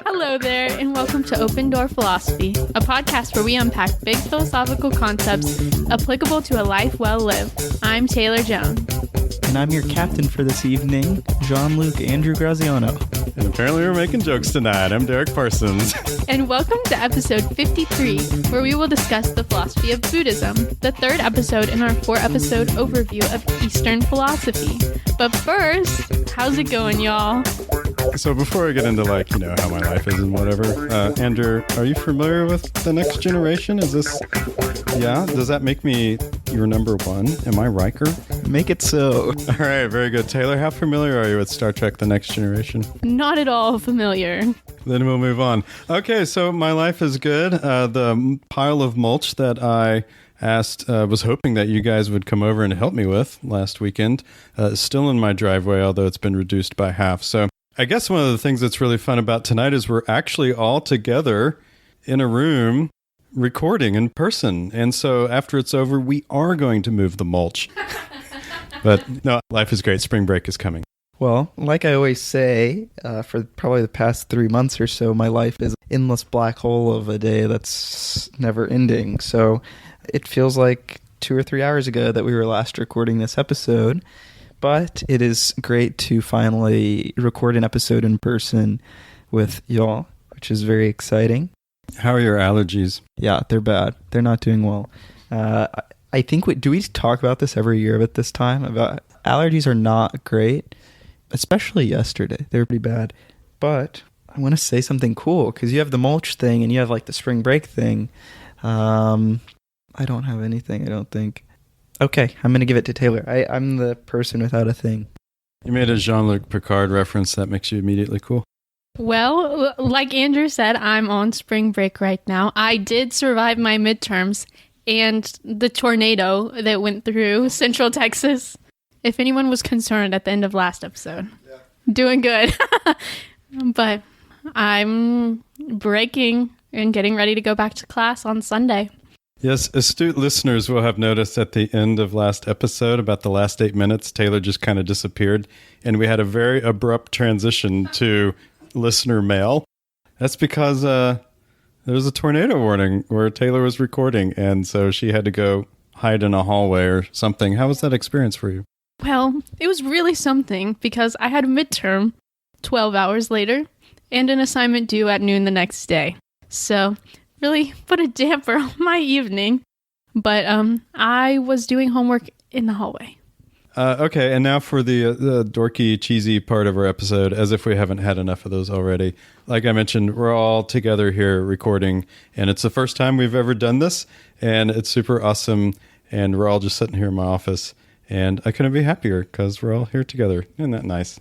Hello there, and welcome to Open Door Philosophy, a podcast where we unpack big philosophical concepts applicable to a life well lived. I'm Taylor Jones. And I'm your captain for this evening, Jean-Luc Andrew Graziano. And apparently we're making jokes tonight. I'm Derek Parsons. And welcome to episode 53, where we will discuss the philosophy of Buddhism, the third episode in our 4-episode overview of Eastern philosophy. But first, how's it going, y'all? So before I get into how my life is and whatever, Andrew, are you familiar with the next generation? Is this, does that make me your number one? Am I Riker? Make it so. All right, very good. Taylor, how familiar are you with Star Trek: The Next Generation? Not at all familiar. Then we'll move on. Okay, so my life is good. The pile of mulch that I was hoping that you guys would come over and help me with last weekend is still in my driveway, although it's been reduced by half. So I guess one of the things that's really fun about tonight is we're actually all together in a room recording in person. And so after it's over, we are going to move the mulch. But no, life is great. Spring break is coming. Well, like I always say, for probably the past 3 months or so, my life is an endless black hole of a day that's never ending. So it feels like 2 or 3 hours ago that we were last recording this episode. But it is great to finally record an episode in person with y'all, which is very exciting. How are your allergies? Yeah, they're bad. They're not doing well. I think do we talk about this every year at this time? About allergies are not great, especially yesterday. They were pretty bad. But I want to say something cool because you have the mulch thing and you have the spring break thing. I don't have anything, I don't think. Okay, I'm going to give it to Taylor. I'm the person without a thing. You made a Jean-Luc Picard reference that makes you immediately cool. Well, like Andrew said, I'm on spring break right now. I did survive my midterms and the tornado that went through Central Texas. If anyone was concerned at the end of last episode. Yeah. Doing good. But I'm breaking and getting ready to go back to class on Sunday. Yes, astute listeners will have noticed at the end of last episode, about the last 8 minutes, Taylor just kind of disappeared, and we had a very abrupt transition to listener mail. That's because there was a tornado warning where Taylor was recording, and so she had to go hide in a hallway or something. How was that experience for you? Well, it was really something because I had a midterm 12 hours later and an assignment due at noon the next day. So really put a damper on my evening, but I was doing homework in the hallway. Okay, and now for the dorky, cheesy part of our episode, as if we haven't had enough of those already. Like I mentioned, we're all together here recording, and it's the first time we've ever done this, and it's super awesome, and we're all just sitting here in my office, and I couldn't be happier because we're all here together. Isn't that nice?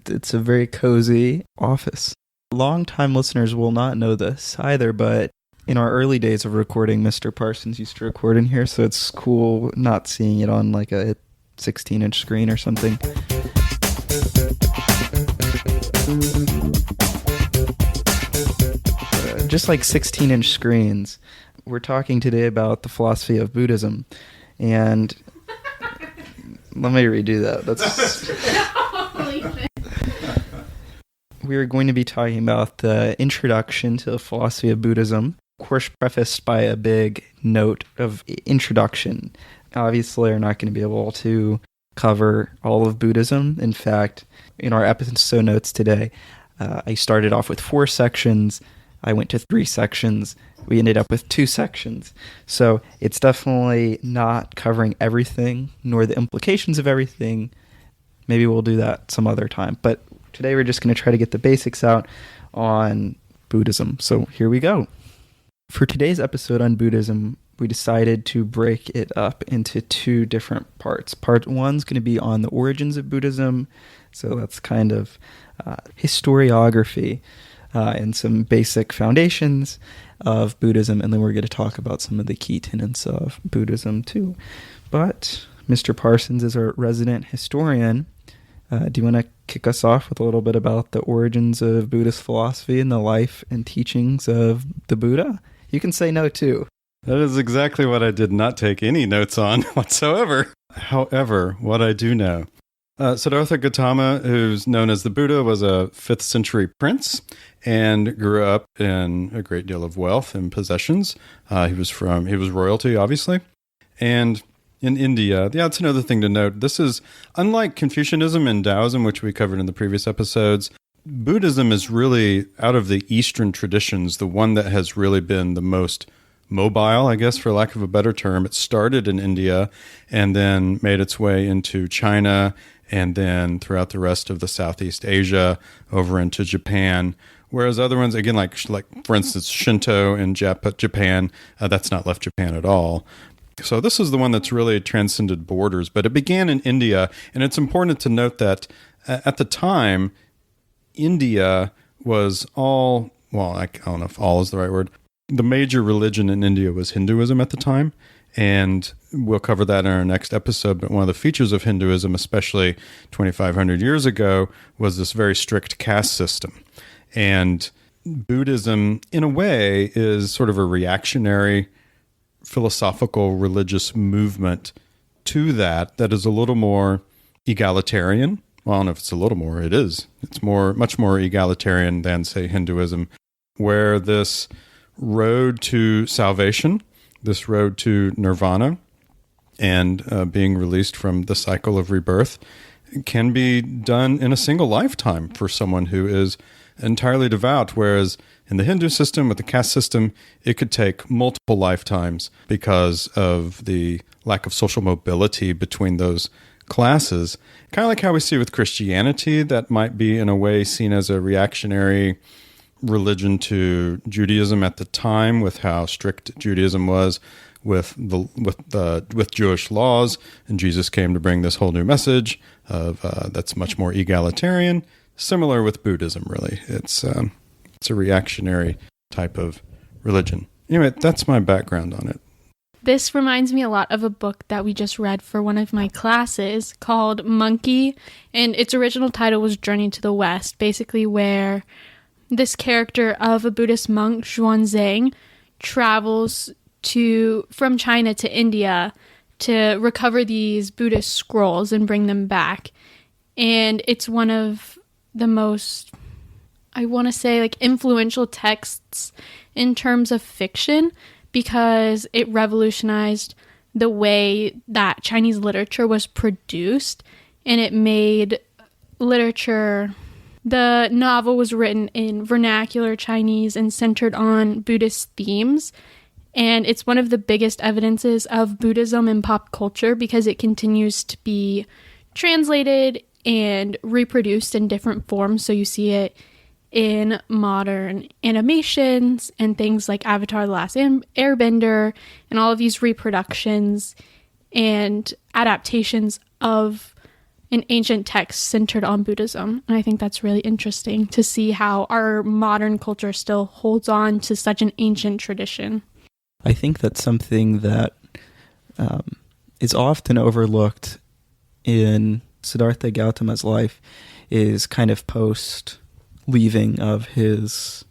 It's a very cozy office. Long-time listeners will not know this either, but in our early days of recording, Mr. Parsons used to record in here, so it's cool not seeing it on a 16-inch screen or something. Just like 16-inch screens, we're talking today about the philosophy of Buddhism, and let me redo that. We are going to be talking about the introduction to the philosophy of Buddhism, of course prefaced by a big note of introduction. Obviously, we're not going to be able to cover all of Buddhism. In fact, in our episode notes today, I started off with 4 sections. I went to 3 sections. We ended up with 2 sections. So it's definitely not covering everything, nor the implications of everything. Maybe we'll do that some other time. But today we're just going to try to get the basics out on Buddhism. So here we go. For today's episode on Buddhism, we decided to break it up into 2 different parts. Part 1 is going to be on the origins of Buddhism. So that's kind of historiography and some basic foundations of Buddhism. And then we're going to talk about some of the key tenets of Buddhism too. But Mr. Parsons is our resident historian. Do you want to kick us off with a little bit about the origins of Buddhist philosophy and the life and teachings of the Buddha? You can say no too. That is exactly what I did not take any notes on whatsoever. However, what I do know, Siddhartha Gautama, who's known as the Buddha, was a 5th century prince and grew up in a great deal of wealth and possessions. He was royalty, obviously. And in India, it's another thing to note. This is, unlike Confucianism and Taoism, which we covered in the previous episodes, Buddhism is really, out of the Eastern traditions, the one that has really been the most mobile, I guess, for lack of a better term. It started in India and then made its way into China and then throughout the rest of the Southeast Asia over into Japan. Whereas other ones, again, like for instance, Shinto in Japan, that's not left Japan at all. So this is the one that's really transcended borders, but it began in India. And it's important to note that at the time, India was all, well, I don't know if all is the right word. The major religion in India was Hinduism at the time. And we'll cover that in our next episode. But one of the features of Hinduism, especially 2,500 years ago, was this very strict caste system. And Buddhism, in a way, is sort of a reactionary philosophical religious movement to that is a little more egalitarian. Well, I don't know if it's a little more, it is. It's much more egalitarian than, say, Hinduism, where this road to salvation, this road to nirvana, and being released from the cycle of rebirth can be done in a single lifetime for someone who is entirely devout, whereas in the Hindu system, with the caste system, it could take multiple lifetimes because of the lack of social mobility between those classes. Kind of like how we see with Christianity, that might be in a way seen as a reactionary religion to Judaism at the time, with how strict Judaism was with Jewish laws, and Jesus came to bring this whole new message of that's much more egalitarian. Similar with Buddhism, really. It's a reactionary type of religion. Anyway, that's my background on it. This reminds me a lot of a book that we just read for one of my classes called Monkey, and its original title was Journey to the West, basically where this character of a Buddhist monk, Xuanzang, travels from China to India to recover these Buddhist scrolls and bring them back. And it's one of the most, I want to say, like, influential texts in terms of fiction, because it revolutionized the way that Chinese literature was produced, and it made literature. The novel was written in vernacular Chinese and centered on Buddhist themes, and it's one of the biggest evidences of Buddhism in pop culture because it continues to be translated and reproduced in different forms. So you see it in modern animations and things like Avatar: The Last Airbender, and all of these reproductions and adaptations of an ancient text centered on Buddhism. And I think that's really interesting to see how our modern culture still holds on to such an ancient tradition. I think that's something that is often overlooked in Siddhartha Gautama's life, is kind of post-leaving of his,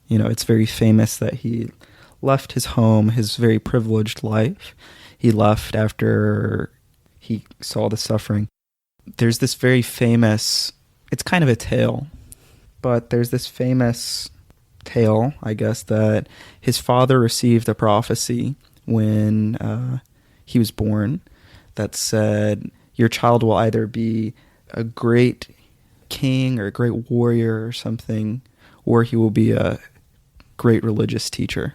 it's very famous that he left his home, his very privileged life. He left after he saw the suffering. There's this very famous, it's kind of a tale, but there's this famous tale, I guess, that his father received a prophecy when he was born that said, your child will either be a great king or a great warrior or something, or he will be a great religious teacher.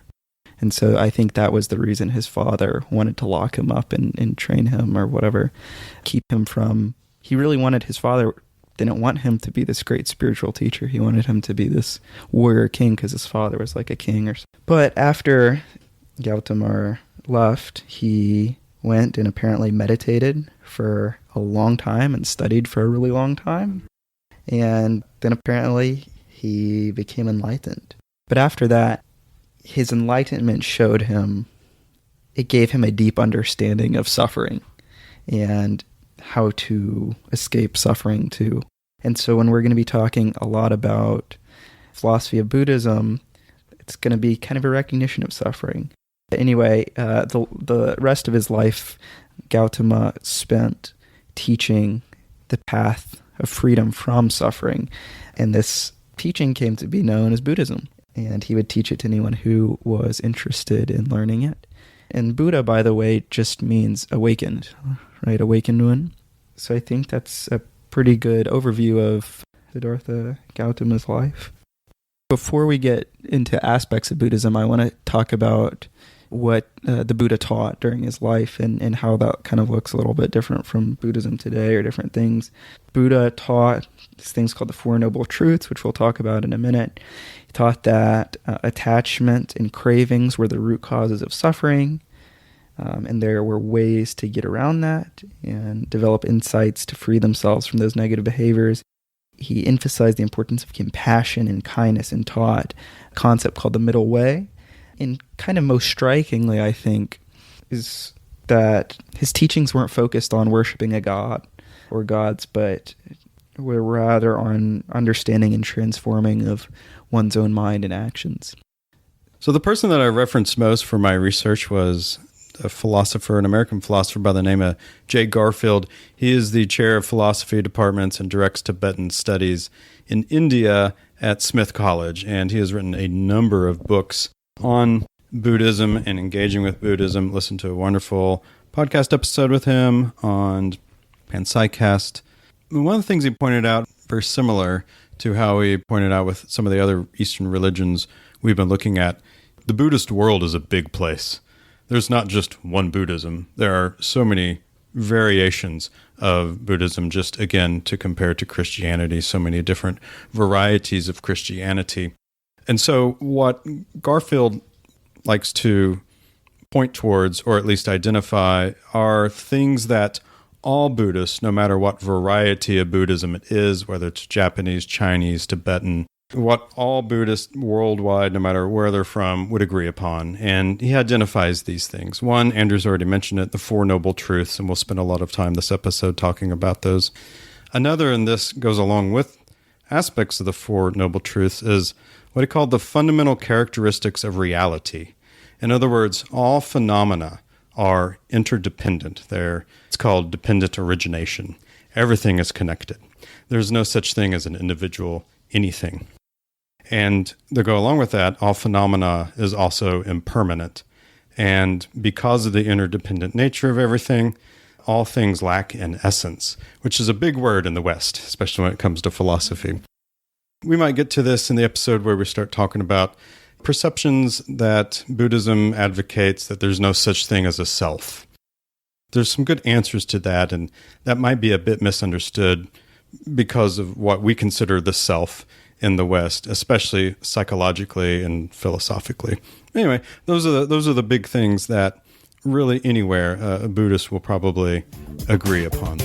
And so I think that was the reason his father wanted to lock him up and train him or whatever, keep him from, his father didn't want him to be this great spiritual teacher. He wanted him to be this warrior king because his father was like a king or something. But after Gautama left, he went and apparently meditated for a long time and studied for a really long time. And then apparently he became enlightened. But after that, his enlightenment showed him, it gave him a deep understanding of suffering and how to escape suffering too. And so when we're going to be talking a lot about philosophy of Buddhism, it's going to be kind of a recognition of suffering. Anyway, the rest of his life Gautama spent teaching the path of freedom from suffering. And this teaching came to be known as Buddhism. And he would teach it to anyone who was interested in learning it. And Buddha, by the way, just means awakened, right? Awakened one. So I think that's a pretty good overview of Siddhartha Gautama's life. Before we get into aspects of Buddhism, I want to talk about what the Buddha taught during his life and how that kind of looks a little bit different from Buddhism today or different things. Buddha taught these things called the Four Noble Truths, which we'll talk about in a minute. He taught that attachment and cravings were the root causes of suffering, and there were ways to get around that and develop insights to free themselves from those negative behaviors. He emphasized the importance of compassion and kindness and taught a concept called the middle way. And kind of most strikingly, I think, is that his teachings weren't focused on worshiping a god or gods, but were rather on understanding and transforming of one's own mind and actions. So the person that I referenced most for my research was a philosopher, an American philosopher by the name of J. Garfield. He is the chair of philosophy departments and directs Tibetan studies in India at Smith College. And he has written a number of books on Buddhism and engaging with Buddhism. Listen to a wonderful podcast episode with him on Panpsycast. One of the things he pointed out, very similar to how he pointed out with some of the other Eastern religions we've been looking at, the Buddhist world is a big place. There's not just one Buddhism. There are so many variations of Buddhism, just again, to compare to Christianity, so many different varieties of Christianity. And so what Garfield likes to point towards, or at least identify, are things that all Buddhists, no matter what variety of Buddhism it is, whether it's Japanese, Chinese, Tibetan, what all Buddhists worldwide, no matter where they're from, would agree upon. And he identifies these things. One, Andrew's already mentioned it, the Four Noble Truths, and we'll spend a lot of time this episode talking about those. Another, and this goes along with aspects of the Four Noble Truths, is what he called the fundamental characteristics of reality. In other words, all phenomena are interdependent. It's called dependent origination. Everything is connected. There's no such thing as an individual anything. And to go along with that, all phenomena is also impermanent. And because of the interdependent nature of everything, all things lack an essence, which is a big word in the West, especially when it comes to philosophy. We might get to this in the episode where we start talking about perceptions that Buddhism advocates that there's no such thing as a self. There's some good answers to that, and that might be a bit misunderstood because of what we consider the self in the West, especially psychologically and philosophically. Anyway, those are the big things that really anywhere a Buddhist will probably agree upon.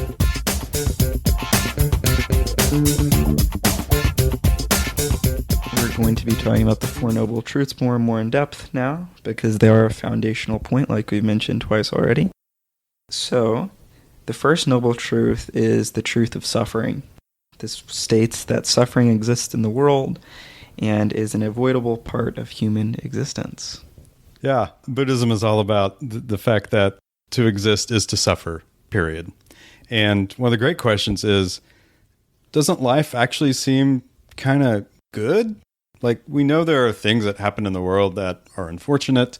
We're going to be talking about the Four Noble Truths more and more in depth now, because they are a foundational point, like we've mentioned twice already. So, the first noble truth is the truth of suffering. This states that suffering exists in the world and is an avoidable part of human existence. Yeah, Buddhism is all about the fact that to exist is to suffer, period. And one of the great questions is, doesn't life actually seem kind of good? Like, we know there are things that happen in the world that are unfortunate,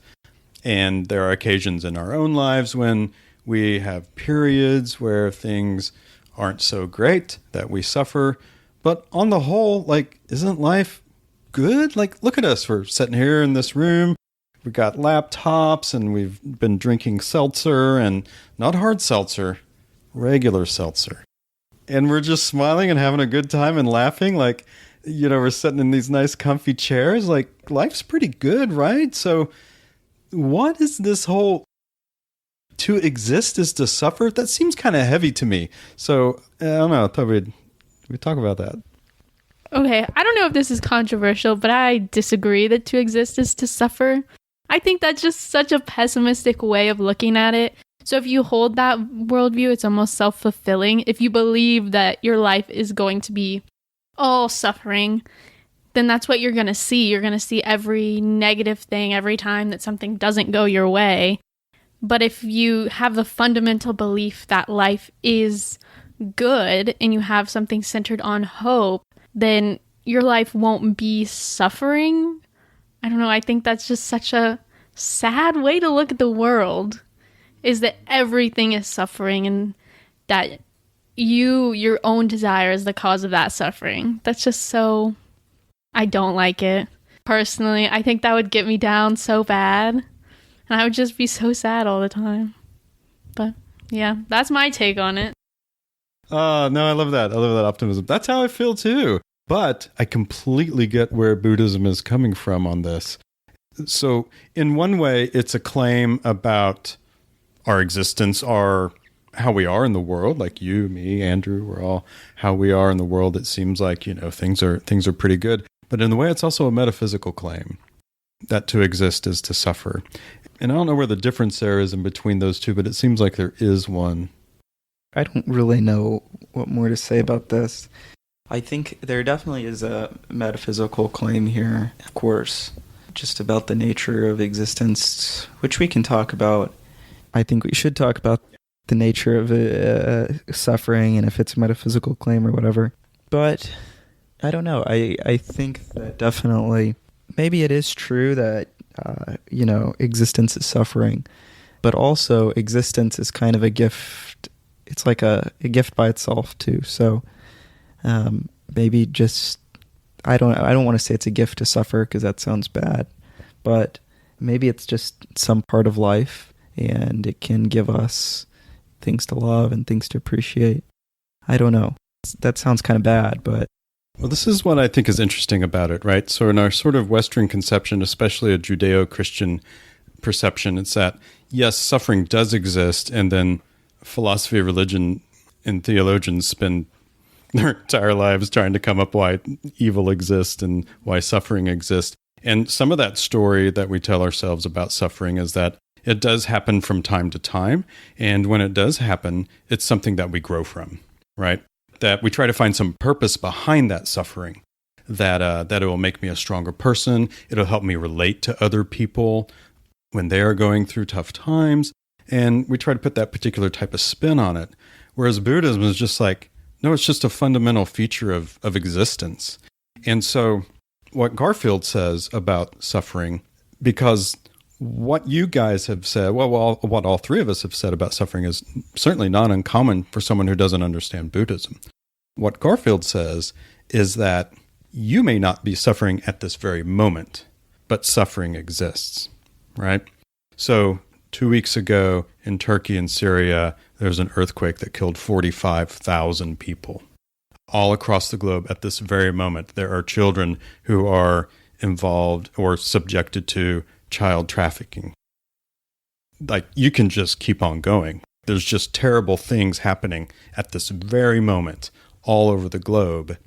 and there are occasions in our own lives when we have periods where things aren't so great, that we suffer. But on the whole, like, isn't life good? Like, look at us. We're sitting here in this room. We've got laptops, and we've been drinking seltzer, and not hard seltzer, regular seltzer. And we're just smiling and having a good time and laughing. Like, you know, we're sitting in these nice comfy chairs. Like, life's pretty good, right? So what is this whole to exist is to suffer? That seems kind of heavy to me. So I don't know. I thought we'd talk about that. Okay, I don't know if this is controversial, but I disagree that to exist is to suffer. I think that's just such a pessimistic way of looking at it. So if you hold that worldview, it's almost self-fulfilling. If you believe that your life is going to be all suffering, then that's what you're going to see. You're going to see every negative thing every time that something doesn't go your way. But if you have the fundamental belief that life is good and you have something centered on hope, then your life won't be suffering. I don't know. I think that's just such a sad way to look at the world, is that everything is suffering and that your own desire is the cause of that suffering. That's just so... I don't like it. Personally, I think that would get me down so bad. And I would just be so sad all the time. But yeah, that's my take on it. No, I love that. I love that optimism. That's how I feel too. But I completely get where Buddhism is coming from on this. So in one way, it's a claim about our existence, our how we are in the world, like you, me, Andrew, we're all how we are in the world. It seems like, things are pretty good. But in a way, it's also a metaphysical claim that to exist is to suffer. And I don't know where the difference there is in between those two, but it seems like there is one. I don't really know what more to say about this. I think there definitely is a metaphysical claim here, of course, just about the nature of existence, which we can talk about. I think we should talk about the nature of suffering and if it's a metaphysical claim or whatever. But I don't know. I think that definitely maybe it is true that, existence is suffering, but also existence is kind of a gift. It's like a gift by itself too. So maybe just, I don't want to say it's a gift to suffer because that sounds bad, but maybe it's just some part of life and it can give us things to love and things to appreciate. I don't know. That sounds kind of bad, but... Well, this is what I think is interesting about it, right? So in our sort of Western conception, especially a Judeo-Christian perception, it's that, yes, suffering does exist, and then philosophy, religion, and theologians spend their entire lives trying to come up why evil exists and why suffering exists. And some of that story that we tell ourselves about suffering is that it does happen from time to time. And when it does happen, it's something that we grow from, right? That we try to find some purpose behind that suffering, that it will make me a stronger person. It'll help me relate to other people when they are going through tough times. And we try to put that particular type of spin on it. Whereas Buddhism is just like, no, it's just a fundamental feature of existence. And so what Garfield says about suffering, because what you guys have said, what all three of us have said about suffering is certainly not uncommon for someone who doesn't understand Buddhism. What Garfield says is that you may not be suffering at this very moment, but suffering exists, right? So 2 weeks ago in Turkey and Syria, there was an earthquake that killed 45,000 people. All across the globe at this very moment, there are children who are involved or subjected to child trafficking. Like, you can just keep on going. There's just terrible things happening at this very moment all over the globe.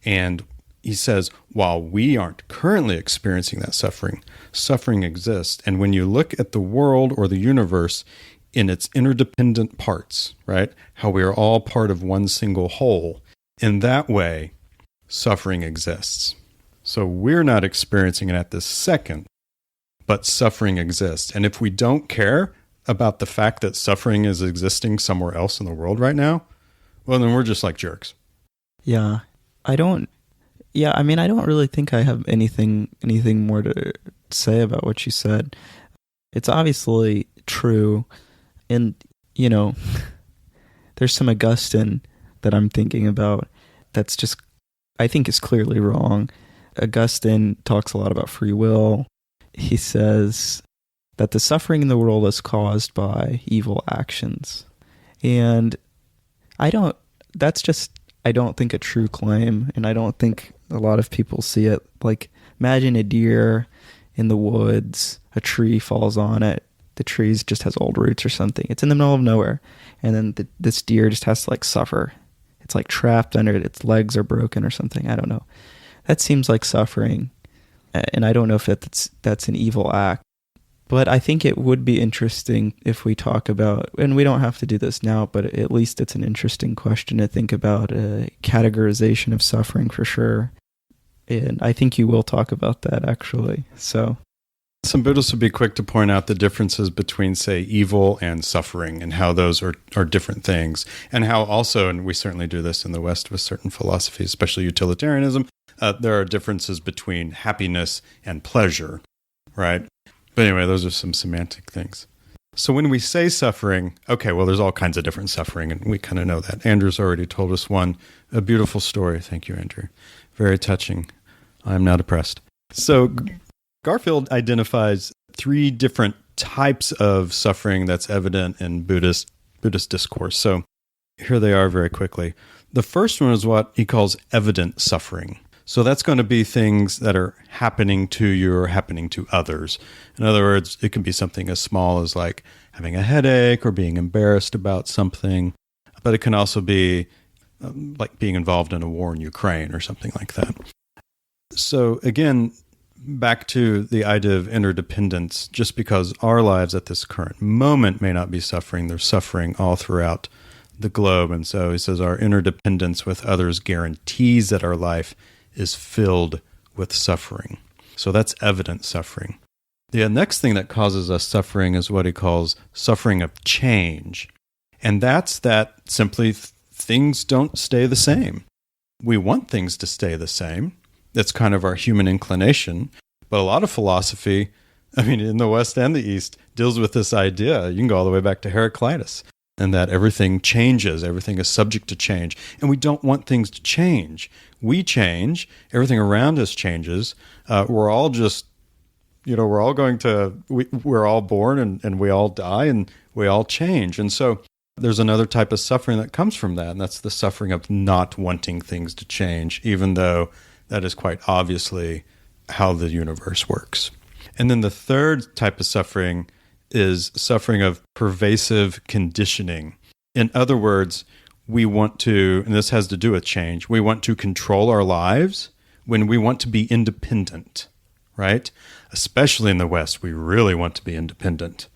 And he says, while we aren't currently experiencing that suffering, suffering exists. And when you look at the world or the universe in its interdependent parts, right, how we are all part of one single whole, in that way, suffering exists. So we're not experiencing it at this second, but suffering exists. And if we don't care about the fact that suffering is existing somewhere else in the world right now, well, then we're just like jerks. Yeah. I don't really think I have anything more to say about what you said. It's obviously true. And, there's some Augustine that I'm thinking about that's just, I think is clearly wrong. Augustine talks a lot about free will. He says that the suffering in the world is caused by evil actions. And I don't think a true claim, and I don't think a lot of people see it. Like, imagine a deer in the woods, a tree falls on it, the tree just has old roots or something. It's in the middle of nowhere, and then this deer just has to suffer. It's trapped under it, its legs are broken or something. I don't know. That seems like suffering, and I don't know if that's an evil act. But I think it would be interesting if we talk about, and we don't have to do this now, but at least it's an interesting question to think about, categorization of suffering for sure. And I think you will talk about that, actually. So Some Buddhists would be quick to point out the differences between, say, evil and suffering, and how those are different things. And how also, and we certainly do this in the West with certain philosophies, especially utilitarianism, there are differences between happiness and pleasure, right? But anyway, those are some semantic things. So when we say suffering, okay, well, there's all kinds of different suffering, and we kind of know that. Andrew's already told us one, a beautiful story. Thank you, Andrew. Very touching. I'm now depressed. So Garfield identifies 3 different types of suffering that's evident in Buddhist discourse. So here they are very quickly. The first one is what he calls evident suffering. So that's going to be things that are happening to you or happening to others. In other words, it can be something as small as like having a headache or being embarrassed about something, but it can also be like being involved in a war in Ukraine or something like that. So again, back to the idea of interdependence, just because our lives at this current moment may not be suffering, they're suffering all throughout the globe. And so he says our interdependence with others guarantees that our life is filled with suffering. So that's evident suffering. The next thing that causes us suffering is what he calls suffering of change. And that's that simply things don't stay the same. We want things to stay the same. That's kind of our human inclination. But a lot of philosophy, I mean, in the West and the East, deals with this idea. You can go all the way back to Heraclitus, and that everything changes, everything is subject to change. And we don't want things to change. We change, everything around us changes. We're all just, we're all we're all born and we all die and we all change. And so there's another type of suffering that comes from that, and that's the suffering of not wanting things to change, even though that is quite obviously how the universe works. And then the third type of suffering is suffering of pervasive conditioning. In other words, we want to, and this has to do with change, we want to control our lives when we want to be independent, right? Especially in the West, we really want to be independent.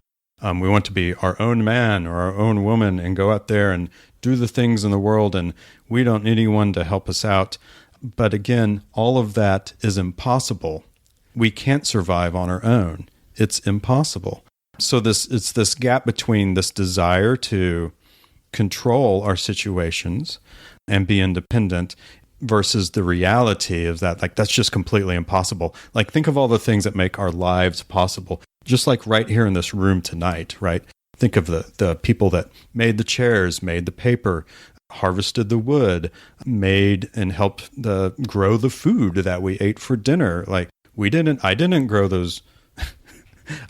We want to be our own man or our own woman and go out there and do the things in the world, and we don't need anyone to help us out. But again, all of that is impossible. We can't survive on our own. It's impossible. So it's this gap between this desire to control our situations and be independent versus the reality of that. Like, that's just completely impossible. Like, think of all the things that make our lives possible. Just like right here in this room tonight, right? Think of the people that made the chairs, made the paper, harvested the wood, made and helped grow the food that we ate for dinner. Like, I didn't grow those.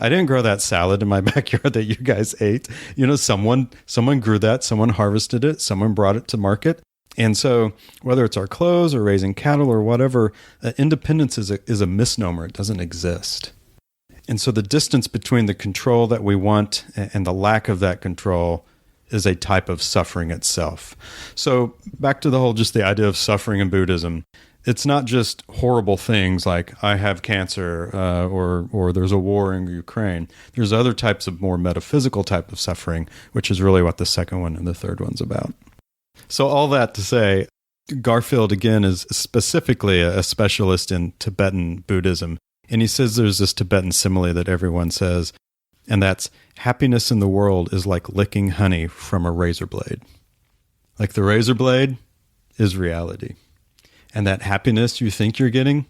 I didn't grow that salad in my backyard that you guys ate. Someone grew that, someone harvested it, someone brought it to market. And so whether it's our clothes or raising cattle or whatever, independence is a misnomer. It doesn't exist. And so the distance between the control that we want and the lack of that control is a type of suffering itself. So back to the idea of suffering in Buddhism. It's not just horrible things like I have cancer or there's a war in Ukraine. There's other types of more metaphysical type of suffering, which is really what the second one and the third one's about. So all that to say, Garfield, again, is specifically a specialist in Tibetan Buddhism. And he says there's this Tibetan simile that everyone says, and that's happiness in the world is like licking honey from a razor blade. Like the razor blade is reality. And that happiness you think you're getting,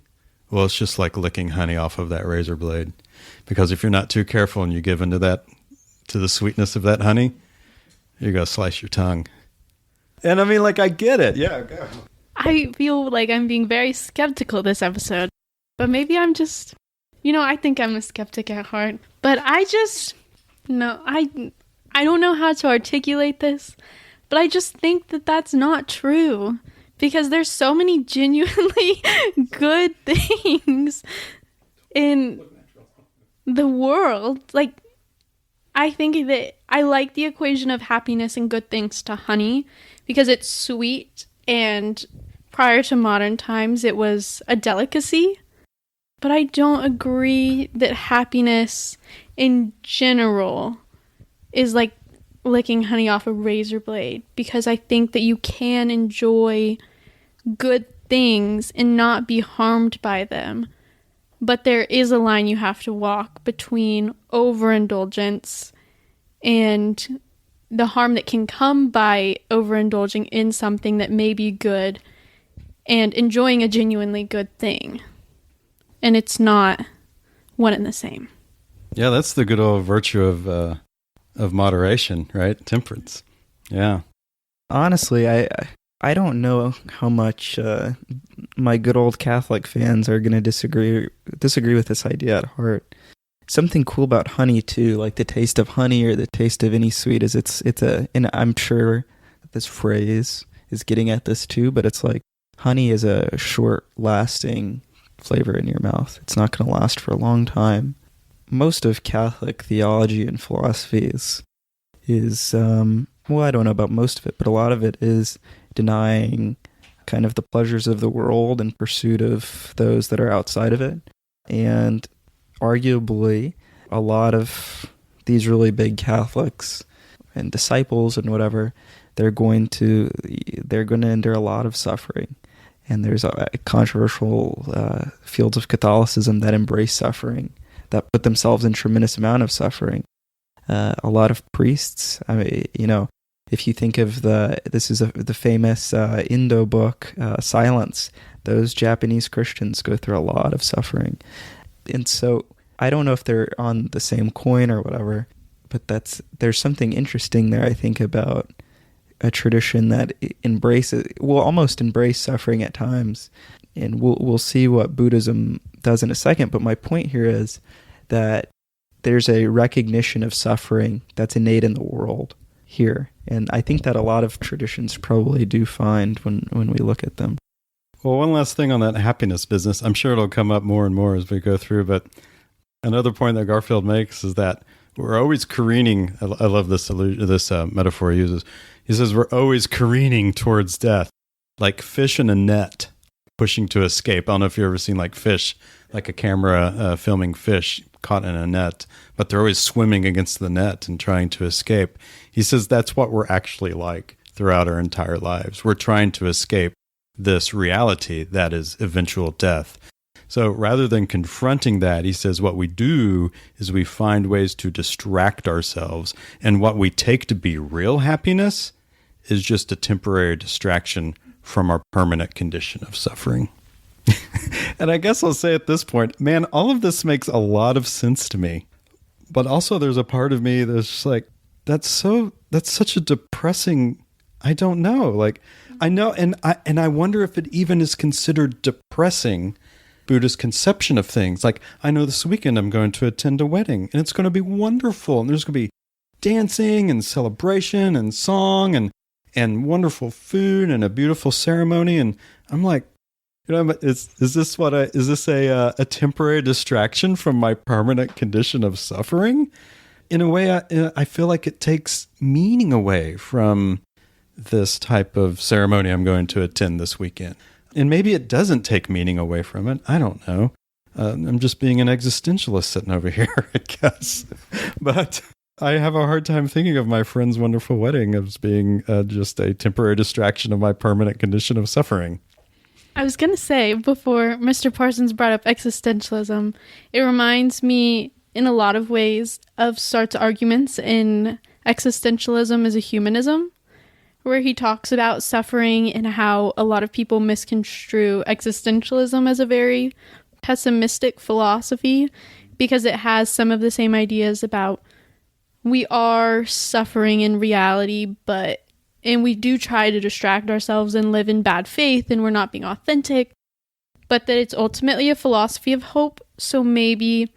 well, it's just like licking honey off of that razor blade. Because if you're not too careful and you give into to the sweetness of that honey, you're going to slice your tongue. And I mean, like, I get it. Yeah, go. I feel like I'm being very skeptical this episode. But maybe I'm just, I think I'm a skeptic at heart. But I don't know how to articulate this. But I just think that that's not true. Because there's so many genuinely good things in the world. Like, I think that I like the equation of happiness and good things to honey because it's sweet, and prior to modern times, it was a delicacy. But I don't agree that happiness in general is like licking honey off a razor blade, because I think that you can enjoy good things and not be harmed by them. But there is a line you have to walk between overindulgence and the harm that can come by overindulging in something that may be good and enjoying a genuinely good thing. And it's not one and the same. Yeah, that's the good old virtue of moderation, right? Temperance. Yeah. Honestly, I don't know how much my good old Catholic fans are going to disagree with this idea at heart. Something cool about honey too, like the taste of honey or the taste of any sweet, is and I'm sure this phrase is getting at this too, but it's like honey is a short-lasting flavor in your mouth. It's not going to last for a long time. Most of Catholic theology and philosophy is well, I don't know about most of it, but a lot of it is denying kind of the pleasures of the world in pursuit of those that are outside of it. And arguably, a lot of these really big Catholics and disciples and whatever, they're going to endure a lot of suffering. And there's controversial fields of Catholicism that embrace suffering, that put themselves in tremendous amount of suffering. A lot of priests, I mean, if you think of the famous Indo book, Silence, those Japanese Christians go through a lot of suffering. And so I don't know if they're on the same coin or whatever, but there's something interesting there, I think, about a tradition that will almost embrace suffering at times. And we'll see what Buddhism does in a second. But my point here is that there's a recognition of suffering that's innate in the world here. And I think that a lot of traditions probably do find when we look at them. Well, one last thing on that happiness business. I'm sure it'll come up more and more as we go through, but another point that Garfield makes is that we're always careening. I love this metaphor he uses. He says we're always careening towards death, like fish in a net pushing to escape. I don't know if you've ever seen like fish, like a camera filming fish caught in a net, but they're always swimming against the net and trying to escape. He says that's what we're actually like throughout our entire lives. We're trying to escape this reality that is eventual death. So rather than confronting that, he says what we do is we find ways to distract ourselves. And what we take to be real happiness is just a temporary distraction from our permanent condition of suffering. And I guess I'll say at this point, man, all of this makes a lot of sense to me. But also there's a part of me that's just like, that's such a depressing, I don't know. Like, I know, and I wonder if it even is considered depressing, Buddhist conception of things. Like, I know this weekend I'm going to attend a wedding, and it's going to be wonderful, and there's going to be dancing and celebration and song and wonderful food and a beautiful ceremony, and I'm like, is this a temporary distraction from my permanent condition of suffering? In a way, I feel like it takes meaning away from this type of ceremony I'm going to attend this weekend. And maybe it doesn't take meaning away from it. I don't know. I'm just being an existentialist sitting over here, I guess. But I have a hard time thinking of my friend's wonderful wedding as being just a temporary distraction of my permanent condition of suffering. I was going to say, before Mr. Parsons brought up existentialism, it reminds me in a lot of ways of Sartre's arguments in Existentialism as a Humanism, where he talks about suffering and how a lot of people misconstrue existentialism as a very pessimistic philosophy because it has some of the same ideas about we are suffering in reality, and we do try to distract ourselves and live in bad faith and we're not being authentic, but that it's ultimately a philosophy of hope. So maybe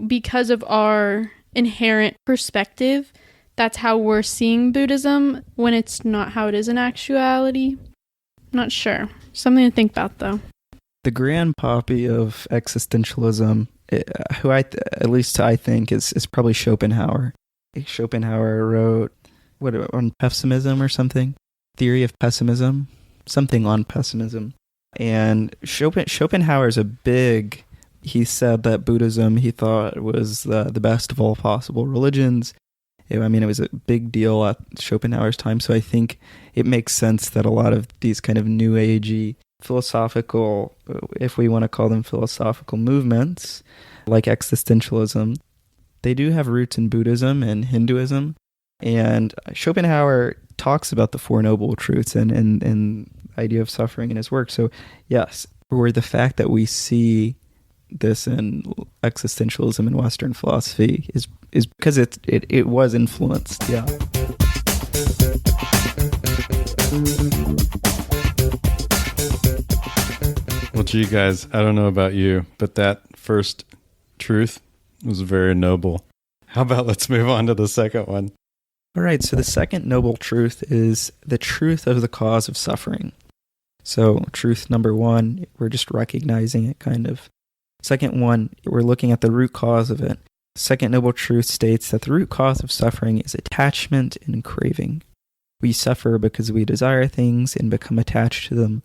because of our inherent perspective, that's how we're seeing Buddhism when it's not how it is in actuality. I'm not sure. Something to think about, though. The grandpappy of existentialism, who at least I think is probably Schopenhauer. Schopenhauer wrote on pessimism or something, theory of pessimism, something on pessimism. And Schopenhauer's he said that Buddhism, he thought, was the best of all possible religions. It was a big deal at Schopenhauer's time, so I think it makes sense that a lot of these kind of new agey philosophical, if we want to call them philosophical movements, like existentialism, they do have roots in Buddhism and Hinduism. And Schopenhauer talks about the Four Noble Truths and the idea of suffering in his work. So yes, or the fact that we see this in existentialism in Western philosophy is because it was influenced. Yeah. Well, gee, guys, I don't know about you, but that first truth was very noble. How about let's move on to the second one? All right, so the second noble truth is the truth of the cause of suffering. So truth number one, we're just recognizing it kind of. Second one, we're looking at the root cause of it. Second noble truth states that the root cause of suffering is attachment and craving. We suffer because we desire things and become attached to them,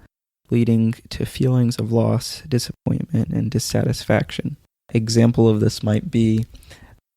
leading to feelings of loss, disappointment, and dissatisfaction. Example of this might be,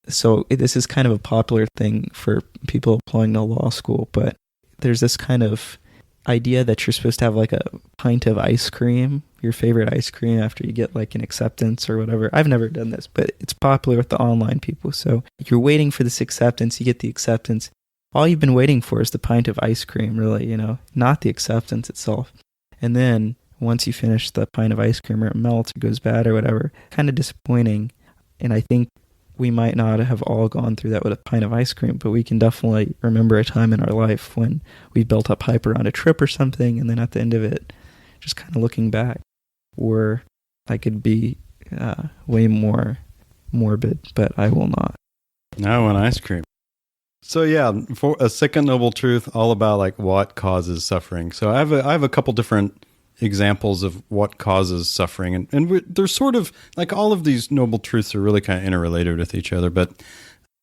so this is kind of a popular thing for people applying to law school, but there's this kind of idea that you're supposed to have like a pint of ice cream, your favorite ice cream, after you get like an acceptance or whatever. I've never done this, but it's popular with the online people. So you're waiting for this acceptance, you get the acceptance. All you've been waiting for is the pint of ice cream, really, not the acceptance itself. And then once you finish the pint of ice cream, or it melts or goes bad or whatever, kind of disappointing. And I think we might not have all gone through that with a pint of ice cream, but we can definitely remember a time in our life when we built up hype around a trip or something, and then at the end of it, just kind of looking back. Or I could be way more morbid, but I will not. Now I want ice cream. So yeah, for a second noble truth, all about like what causes suffering. So I have a couple different examples of what causes suffering, and they're sort of like all of these noble truths are really kind of interrelated with each other. But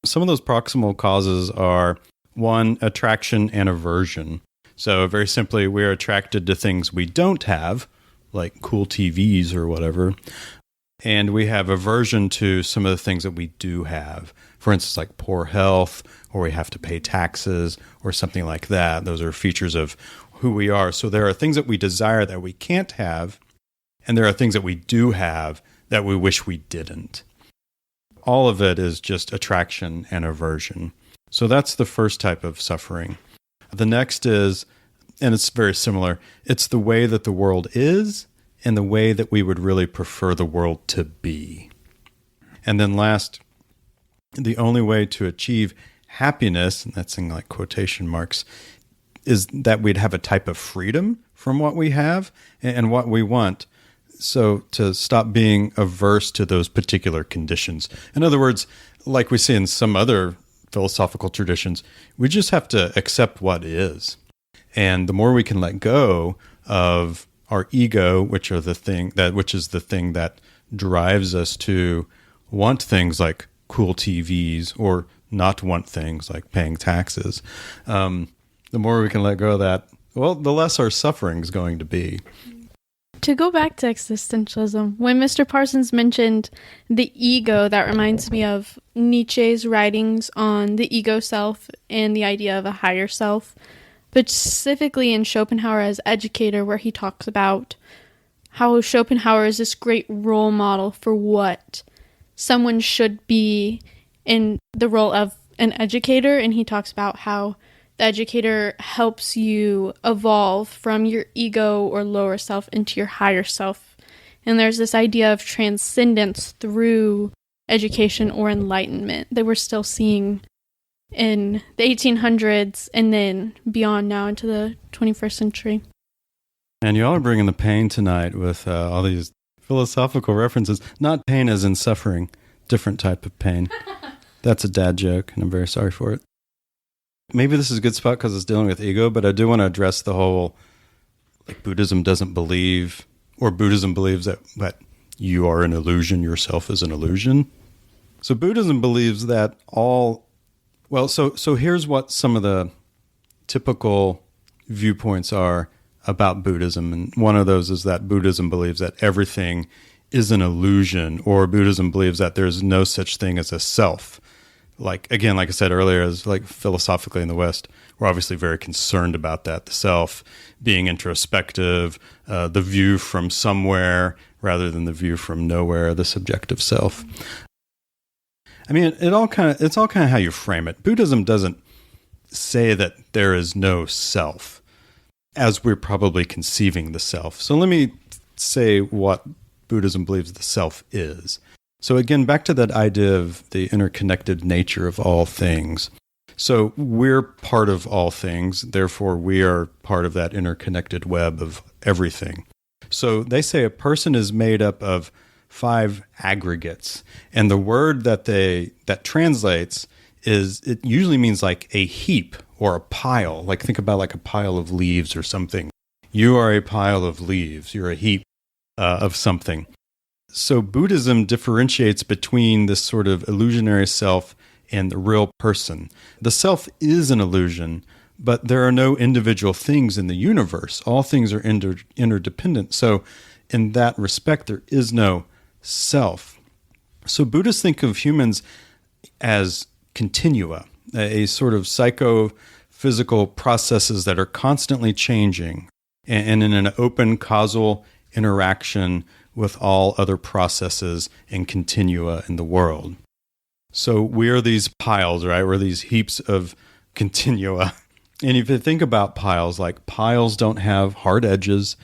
some of those proximal causes are, one, attraction and aversion. So very simply, we're attracted to things we don't have, like cool TVs or whatever, and we have aversion to some of the things that we do have. For instance, like poor health, or we have to pay taxes, or something like that. Those are features of who we are. So there are things that we desire that we can't have, and there are things that we do have that we wish we didn't. All of it is just attraction and aversion. So that's the first type of suffering. The next is, and it's very similar, it's the way that the world is and the way that we would really prefer the world to be. And then last, the only way to achieve happiness, and that's in like quotation marks, is that we'd have a type of freedom from what we have and what we want. So to stop being averse to those particular conditions. In other words, like we see in some other philosophical traditions, we just have to accept what is. And the more we can let go of our ego, which is the thing that drives us to want things like cool TVs, or not want things like paying taxes, the more we can let go of that, well, the less our suffering is going to be. To go back to existentialism, when Mr. Parsons mentioned the ego, that reminds me of Nietzsche's writings on the ego self and the idea of a higher self, but specifically in Schopenhauer as educator, where he talks about how Schopenhauer is this great role model for what someone should be in the role of an educator, and he talks about how the educator helps you evolve from your ego or lower self into your higher self. And there's this idea of transcendence through education or enlightenment that we're still seeing in the 1800s and then beyond now into the 21st century. And you all are bringing the pain tonight with all these philosophical references. Not pain as in suffering, different type of pain. That's a dad joke, and I'm very sorry for it. Maybe this is a good spot because it's dealing with ego, but I do want to address the whole, like, Buddhism doesn't believe, or Buddhism believes that you are an illusion, yourself is an illusion. So Buddhism believes that so here's what some of the typical viewpoints are about Buddhism. And one of those is that Buddhism believes that everything is an illusion, or Buddhism believes that there's no such thing as a self. Like I said earlier, is like philosophically in the West, we're obviously very concerned about that. The self being introspective, the view from somewhere rather than the view from nowhere, the subjective self. I mean, it's all kind of how you frame it. Buddhism doesn't say that there is no self as we're probably conceiving the self. So let me say what Buddhism believes the self is. So again, back to that idea of the interconnected nature of all things. So we're part of all things, therefore we are part of that interconnected web of everything. So they say a person is made up of 5 aggregates, and the word that translates is, it usually means like a heap or a pile. Like think about like a pile of leaves or something. You are a pile of leaves. You're a heap of something. So Buddhism differentiates between this sort of illusionary self and the real person. The self is an illusion, but there are no individual things in the universe. All things are interdependent. So in that respect, there is no self. So Buddhists think of humans as continua, a sort of psychophysical processes that are constantly changing and in an open causal interaction with all other processes and continua in the world. So we are these piles, right? We're these heaps of continua. And if you think about piles, like piles don't have hard edges.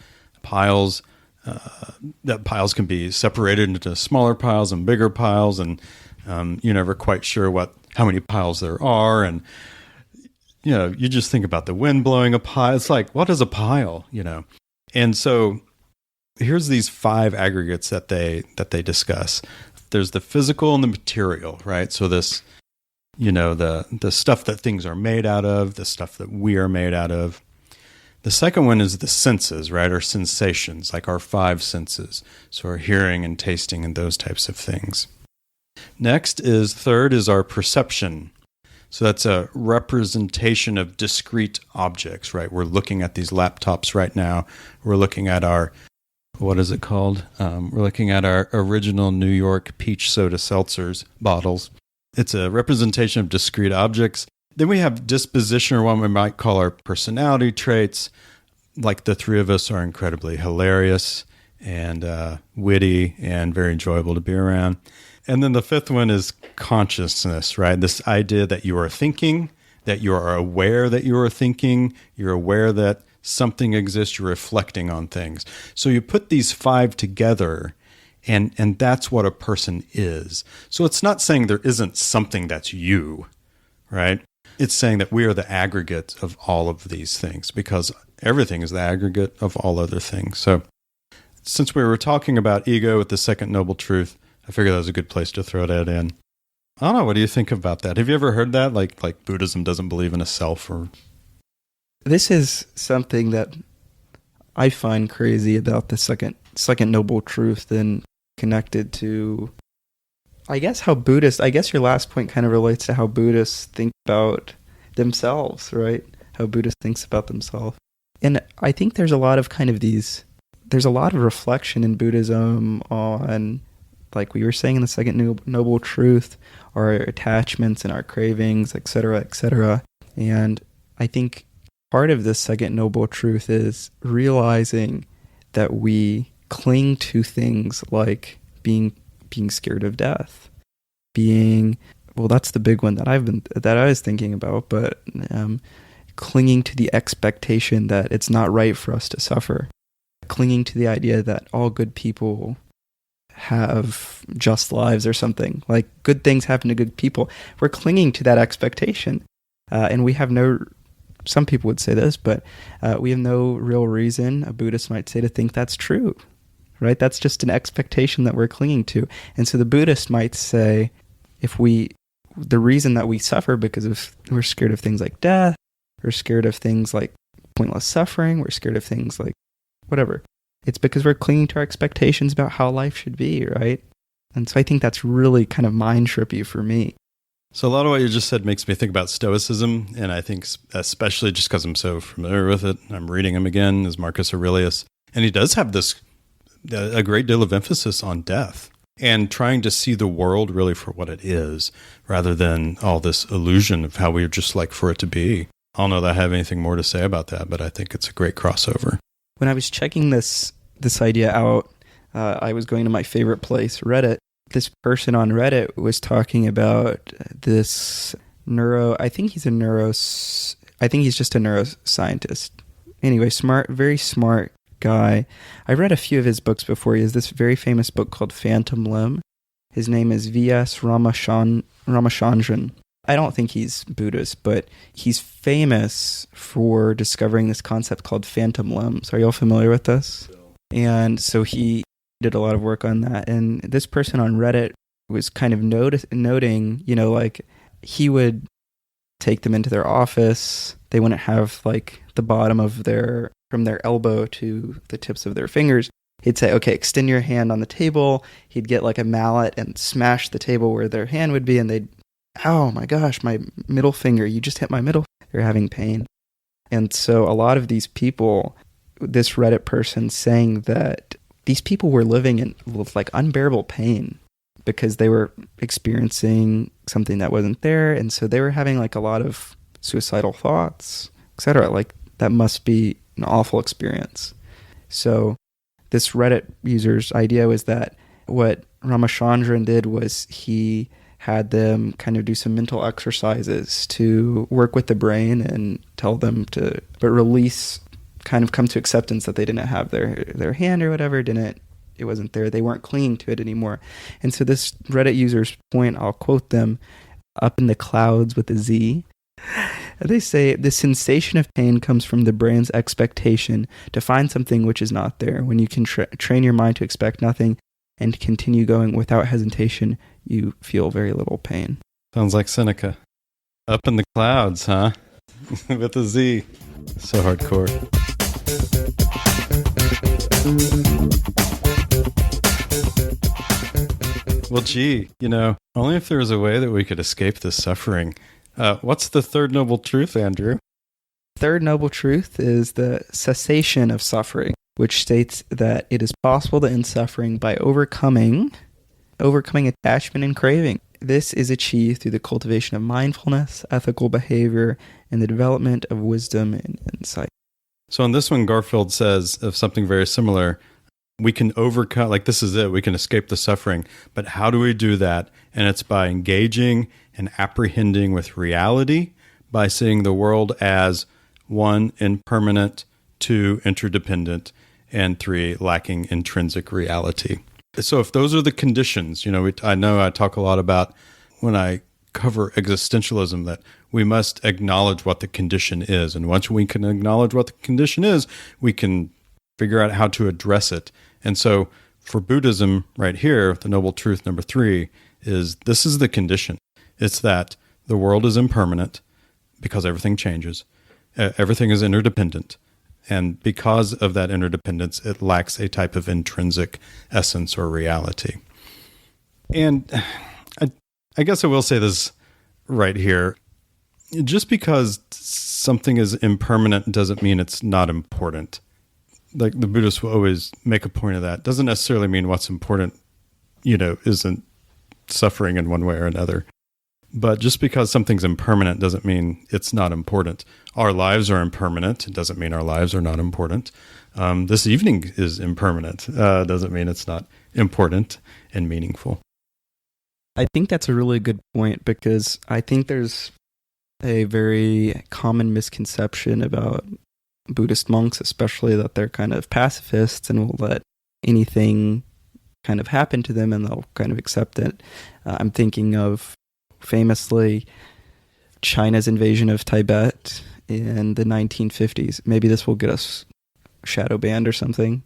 Piles can be separated into smaller piles and bigger piles, and you're never quite sure how many piles there are. And you just think about the wind blowing a pile. It's like, what is a pile? And so here's these 5 aggregates that they discuss. There's the physical and the material, right? So this, the stuff that things are made out of, the stuff that we are made out of. The second one is the senses, right? Our sensations, like our 5 senses. So our hearing and tasting and those types of things. Third is our perception. So that's a representation of discrete objects, right? We're looking at these laptops right now. We're looking at our, what is it called? We're looking at our original New York peach soda seltzers bottles. It's a representation of discrete objects. Then we have disposition, or what we might call our personality traits. Like the 3 of us are incredibly hilarious and witty and very enjoyable to be around. And then the 5th one is consciousness, right? This idea that you are thinking, that you are aware that you are thinking, you're aware that something exists, you're reflecting on things. So you put these 5 together, and that's what a person is. So it's not saying there isn't something that's you, right? It's saying that we are the aggregate of all of these things, because everything is the aggregate of all other things. So since we were talking about ego with the second noble truth, I figured that was a good place to throw that in. I don't know, what do you think about that? Have you ever heard that? Like Buddhism doesn't believe in a self, or... This is something that I find crazy about the second noble truth, and connected to, I guess your last point kind of relates to how Buddhists think about themselves, right? How Buddhists thinks about themselves. And I think there's a lot of reflection in Buddhism on, like we were saying in the second noble truth, our attachments and our cravings, etc., etc. And I think part of this second noble truth is realizing that we cling to things like being scared of death, that's the big one that I was thinking about, but clinging to the expectation that it's not right for us to suffer, clinging to the idea that all good people have just lives or something, like good things happen to good people. We're clinging to that expectation, and we have some people would say this, but we have no real reason, a Buddhist might say, to think that's true, right? That's just an expectation that we're clinging to. And so the Buddhist might say, the reason that we suffer because we're scared of things like death, we're scared of things like pointless suffering, we're scared of things like whatever. It's because we're clinging to our expectations about how life should be, right? And so I think that's really kind of mind-trippy for me. So a lot of what you just said makes me think about Stoicism, and I think especially just because I'm so familiar with it, I'm reading him again, is Marcus Aurelius, and he does have a great deal of emphasis on death and trying to see the world really for what it is, rather than all this illusion of how we would just like for it to be. I don't know that I have anything more to say about that, but I think it's a great crossover. When I was checking this idea out, I was going to my favorite place, Reddit. This person on Reddit was talking about this I think he's just a neuroscientist. Anyway, very smart guy. I read a few of his books before. He has this very famous book called Phantom Limb. His name is V.S. Ramachandran. I don't think he's Buddhist, but he's famous for discovering this concept called phantom limbs. Are you all familiar with this? And so he did a lot of work on that. And this person on Reddit was kind of noting, like he would take them into their office. They wouldn't have like the bottom of from their elbow to the tips of their fingers. He'd say, okay, extend your hand on the table. He'd get like a mallet and smash the table where their hand would be, and they'd, oh my gosh, my middle finger, you just hit my middle. They're having pain. And so a lot of these people, this Reddit person saying that these people were living with like unbearable pain because they were experiencing something that wasn't there. And so they were having like a lot of suicidal thoughts, etc. Like that must be an awful experience. So this Reddit user's idea was that what Ramachandran did was he had them kind of do some mental exercises to work with the brain and tell them to release, kind of come to acceptance that they didn't have their hand or whatever, it wasn't there. They weren't clinging to it anymore. And so this Reddit user's point, I'll quote them, up in the clouds with a Z. They say, the sensation of pain comes from the brain's expectation to find something which is not there. When you can train your mind to expect nothing and continue going without hesitation, you feel very little pain. Sounds like Seneca. Up in the clouds, huh? With a Z. So hardcore. Well, gee, only if there was a way that we could escape this suffering. What's the third noble truth, Andrew? Third noble truth is the cessation of suffering, which states that it is possible to end suffering by overcoming attachment and craving. This is achieved through the cultivation of mindfulness, ethical behavior, and the development of wisdom and insight. So on this one, Garfield says of something very similar, we can overcome, like this is it, we can escape the suffering. But how do we do that? And it's by engaging and apprehending with reality, by seeing the world as 1, impermanent, 2, interdependent, and 3, lacking intrinsic reality. So if those are the conditions, I know I talk a lot about when I cover existentialism that we must acknowledge what the condition is. And once we can acknowledge what the condition is, we can figure out how to address it. And so for Buddhism right here, the noble truth number 3 is this is the condition. It's that the world is impermanent because everything changes. Everything is interdependent. And because of that interdependence, it lacks a type of intrinsic essence or reality. And I guess I will say this right here. Just because something is impermanent doesn't mean it's not important. Like the Buddhists will always make a point of that. Doesn't necessarily mean what's important, isn't suffering in one way or another. But just because something's impermanent doesn't mean it's not important. Our lives are impermanent. It doesn't mean our lives are not important. This evening is impermanent. Doesn't mean it's not important and meaningful. I think that's a really good point because I think there's a very common misconception about Buddhist monks, especially that they're kind of pacifists and will let anything kind of happen to them and they'll kind of accept it. I'm thinking of famously China's invasion of Tibet in the 1950s. Maybe this will get us shadow banned or something.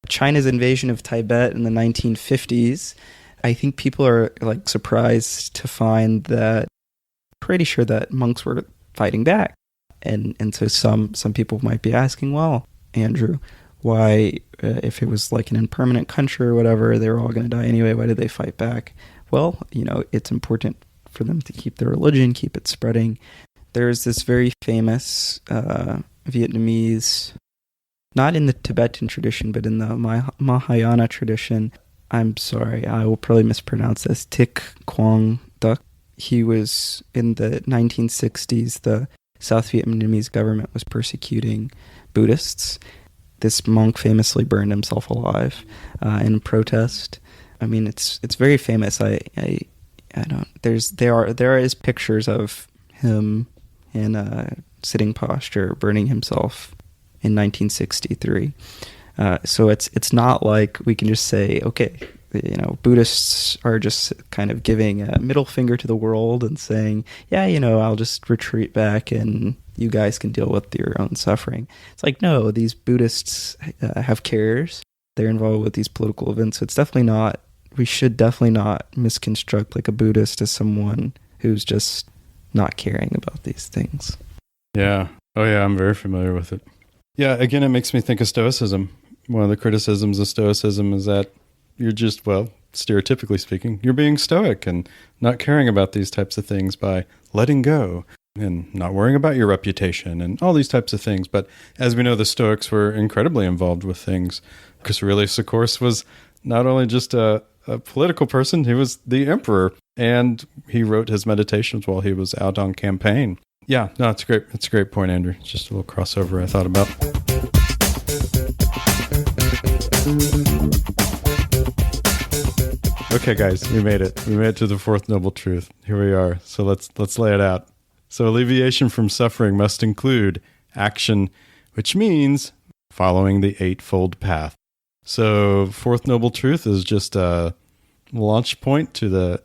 China's invasion of Tibet in the 1950s, I think people are like surprised to find that, pretty sure that monks were fighting back. And so some people might be asking, well, Andrew, why, if it was like an impermanent country or whatever, they were all going to die anyway, why did they fight back? Well, it's important for them to keep their religion, keep it spreading. There's this very famous Vietnamese, not in the Tibetan tradition, but in the Mahayana tradition. I'm sorry, I will probably mispronounce this. Thich Quang Duc. He was in the 1960s the South Vietnamese government was persecuting Buddhists. This monk famously burned himself alive in protest. I mean, it's very famous. I don't. There is pictures of him in a sitting posture burning himself in 1963. So it's not like we can just say, okay, Buddhists are just kind of giving a middle finger to the world and saying, yeah, I'll just retreat back and you guys can deal with your own suffering. It's like, no, these Buddhists have cares. They're involved with these political events. So it's definitely not, we should definitely not misconstruct like a Buddhist as someone who's just not caring about these things. Yeah. Oh, yeah, I'm very familiar with it. Yeah, again, it makes me think of Stoicism. One of the criticisms of Stoicism is that you're just, well, stereotypically speaking, you're being stoic and not caring about these types of things by letting go and not worrying about your reputation and all these types of things. But as we know, the Stoics were incredibly involved with things. Because Aurelius, of course, was not only just a political person, he was the emperor, and he wrote his meditations while he was out on campaign. Yeah, no, it's great. It's a great point, Andrew. It's just a little crossover I thought about. Okay, guys, we made it. We made it to the fourth noble truth. Here we are. So let's lay it out. So alleviation from suffering must include action, which means following the eightfold path. So fourth noble truth is just a launch point to the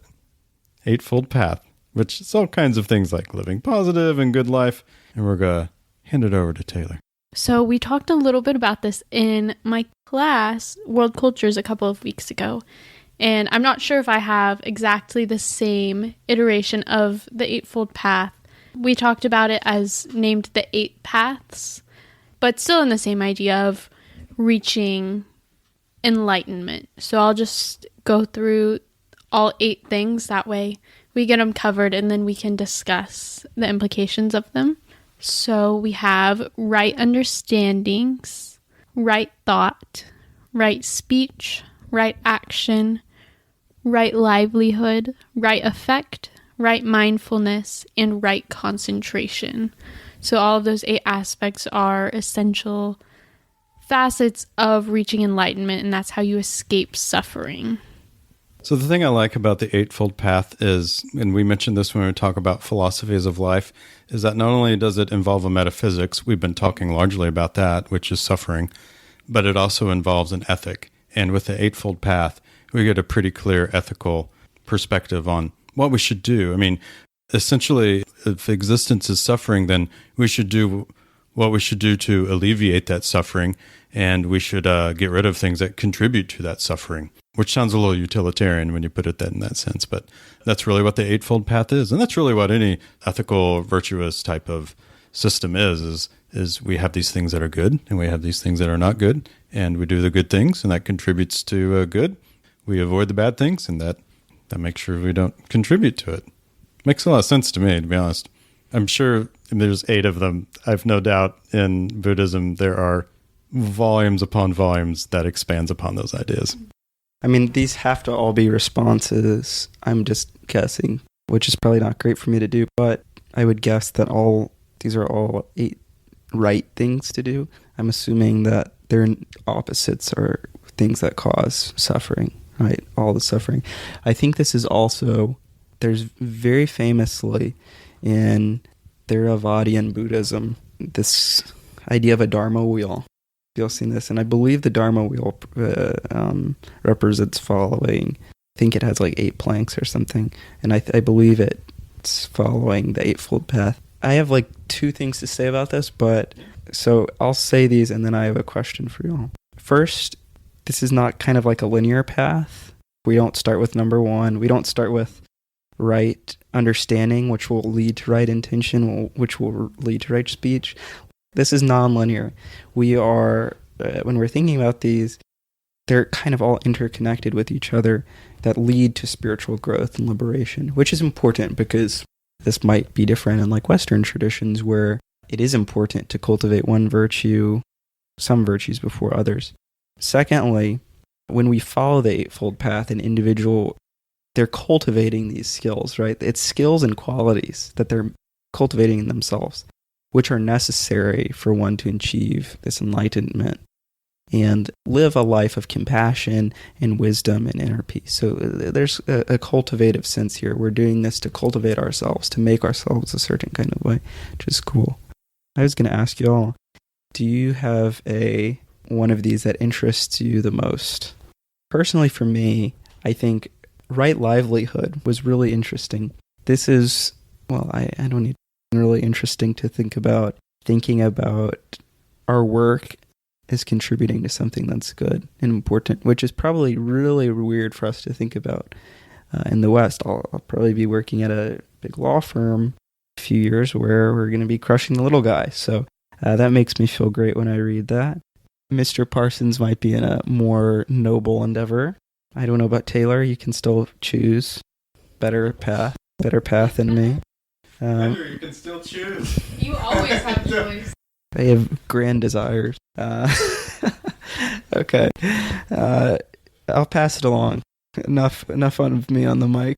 eightfold path, which is all kinds of things like living positive and good life. And we're going to hand it over to Taylor. So we talked a little bit about this in my class, World Cultures, a couple of weeks ago. And I'm not sure if I have exactly the same iteration of the Eightfold Path. We talked about it as named the Eight Paths, but still in the same idea of reaching enlightenment. So I'll just go through all 8 things. That way we get them covered and then we can discuss the implications of them. So we have right understandings, right thought, right speech, right action, right livelihood, right effect, right mindfulness, and right concentration. So all of those 8 aspects are essential facets of reaching enlightenment, and that's how you escape suffering. So the thing I like about the Eightfold Path is, and we mentioned this when we talk about philosophies of life, is that not only does it involve a metaphysics, we've been talking largely about that, which is suffering, but it also involves an ethic. And with the Eightfold Path, we get a pretty clear ethical perspective on what we should do. I mean, essentially, if existence is suffering, then we should do what we should do to alleviate that suffering, and we should get rid of things that contribute to that suffering, which sounds a little utilitarian when you put it in that sense, but that's really what the Eightfold Path is. And that's really what any ethical, virtuous type of system is we have these things that are good, and we have these things that are not good, and we do the good things, and that contributes to good. We avoid the bad things, and that makes sure we don't contribute to it. Makes a lot of sense to me, to be honest. I'm sure there's 8 of them. I've no doubt in Buddhism there are volumes upon volumes that expands upon those ideas. I mean, these have to all be responses. I'm just guessing, which is probably not great for me to do, but I would guess that these are all 8 right things to do. I'm assuming that their opposites are things that cause suffering, right? All the suffering. I think this is also, there's very famously in Theravadian Buddhism, this idea of a Dharma wheel. You'll see this, and I believe the Dharma wheel represents following. I think it has like 8 planks or something, and I believe it's following the Eightfold Path. I have like 2 things to say about this, but so I'll say these, and then I have a question for you all. First, this is not kind of like a linear path. We don't start with number 1. We don't start with right understanding, which will lead to right intention, which will lead to right speech. This is non-linear. We are, when we're thinking about these, they're kind of all interconnected with each other that lead to spiritual growth and liberation, which is important because this might be different in like Western traditions where it is important to cultivate one virtue, some virtues before others. Secondly, when we follow the Eightfold Path, an individual, they're cultivating these skills, right? It's skills and qualities that they're cultivating in themselves. which are necessary for one to achieve this enlightenment and live a life of compassion and wisdom and inner peace. So there's a cultivative sense here. We're doing this to cultivate ourselves, to make ourselves a certain kind of way, which is cool. I was going to ask you all, do you have one of these that interests you the most? Personally, for me, I think right livelihood was really interesting. This is, well, I don't need really interesting to thinking about our work is contributing to something that's good and important, which is probably really weird for us to think about in the West. I'll probably be working at a big law firm a few years where we're going to be crushing the little guy. So that makes me feel great when I read that. Mr. Parsons might be in a more noble endeavor. I don't know about Taylor. You can still choose better path than me. Andrew, you can still choose. You always have choice. I have grand desires. Okay. I'll pass it along. Enough of me on the mic.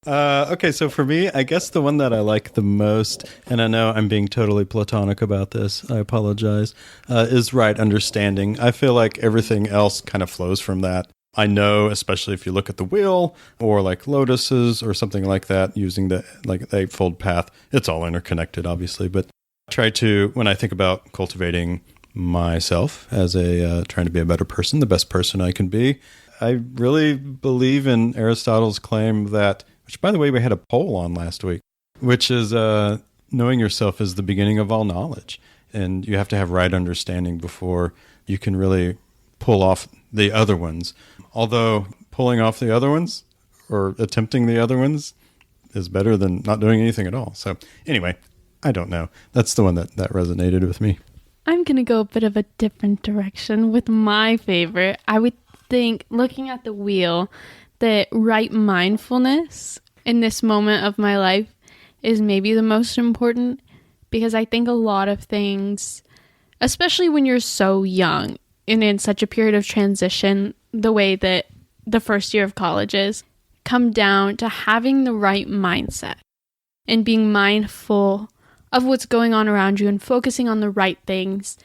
Okay, so for me, I guess the one that I like the most, and I know I'm being totally platonic about this, I apologize, is right understanding. I feel like everything else kind of flows from that. I know, especially if you look at the wheel or like lotuses or something like that, using the eightfold path, it's all interconnected, obviously. But I try to, when I think about cultivating myself as trying to be a better person, the best person I can be, I really believe in Aristotle's claim that, which by the way, we had a poll on last week, which is knowing yourself is the beginning of all knowledge. And you have to have right understanding before you can really pull off the other ones. Although pulling off the other ones or attempting the other ones is better than not doing anything at all. So anyway, I don't know. That's the one that resonated with me. I'm going to go a bit of a different direction with my favorite. I would think, looking at the wheel, that right mindfulness in this moment of my life is maybe the most important, because I think a lot of things, especially when you're so young and in such a period of transition, the way that the first year of college is, come down to having the right mindset and being mindful of what's going on around you and focusing on the right things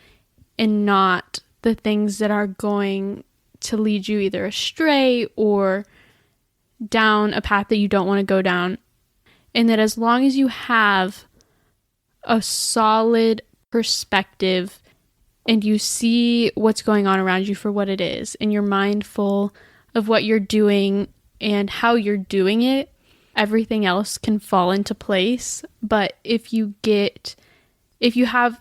and not the things that are going to lead you either astray or down a path that you don't want to go down. And that as long as you have a solid perspective and you see what's going on around you for what it is, and you're mindful of what you're doing and how you're doing it, everything else can fall into place. But if you have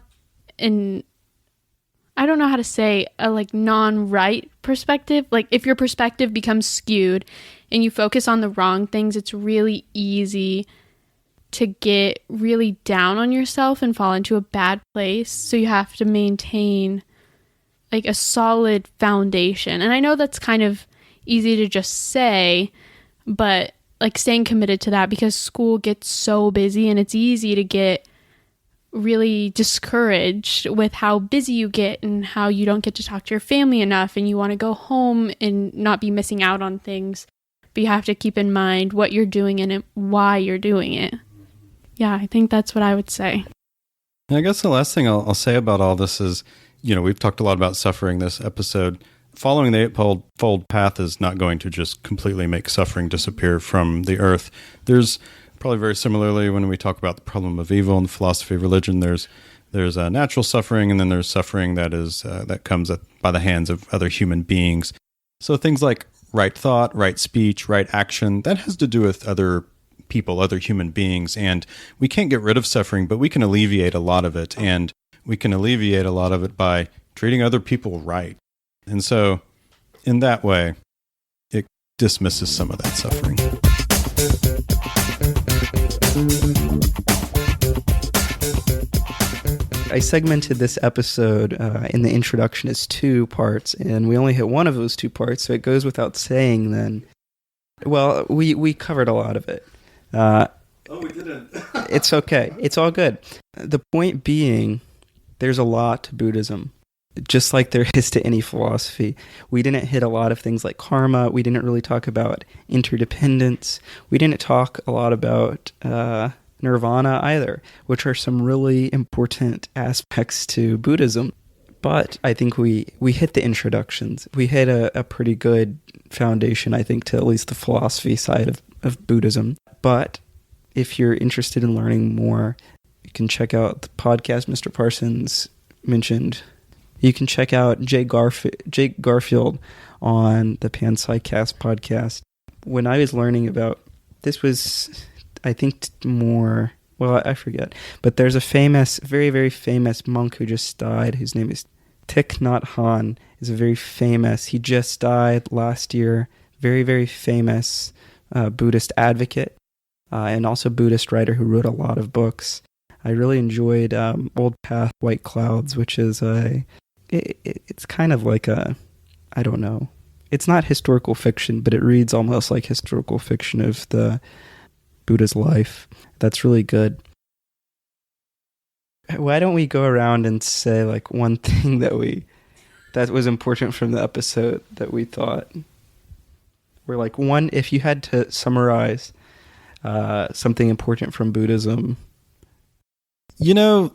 I don't know how to say, a non-right perspective, if your perspective becomes skewed and you focus on the wrong things, it's really easy to get really down on yourself and fall into a bad place. So you have to maintain a solid foundation. And I know that's kind of easy to just say, but staying committed to that, because school gets so busy and it's easy to get really discouraged with how busy you get and how you don't get to talk to your family enough and you want to go home and not be missing out on things. But you have to keep in mind what you're doing and why you're doing it. Yeah, I think that's what I would say. I guess the last thing I'll say about all this is, we've talked a lot about suffering this episode. Following the eightfold path is not going to just completely make suffering disappear from the earth. There's probably very similarly, when we talk about the problem of evil in the philosophy of religion, there's natural suffering, and then there's suffering that comes by the hands of other human beings. So things like right thought, right speech, right action, that has to do with other people, other human beings. And we can't get rid of suffering, but we can alleviate a lot of it. And we can alleviate a lot of it by treating other people right. And so in that way, it dismisses some of that suffering. I segmented this episode in the introduction as 2 parts, and we only hit one of those 2 parts, so it goes without saying then. Well, we covered a lot of it. We didn't. It's okay. It's all good. The point being, there's a lot to Buddhism, just like there is to any philosophy. We didn't hit a lot of things like karma. We didn't really talk about interdependence. We didn't talk a lot about nirvana either, which are some really important aspects to Buddhism. But I think we hit the introductions. We hit a pretty good foundation, I think, to at least the philosophy side of Buddhism. But if you're interested in learning more, you can check out the podcast Mr. Parsons mentioned. You can check out Jake Garfield on the Panpsycast podcast. When I was learning about this was, I think, more, well, I forget, but there's a famous, very, very famous monk who just died, whose name is Thich Nhat Hanh. Is a very famous, he just died last year, very, very famous Buddhist advocate, and also Buddhist writer who wrote a lot of books. I really enjoyed Old Path, White Clouds, which is it's kind of like I don't know. It's not historical fiction, but it reads almost like historical fiction of the Buddha's life. That's really good. Why don't we go around and say like one thing that was important from the episode that we thought? We're like, one, if you had to summarize something important from Buddhism. You know,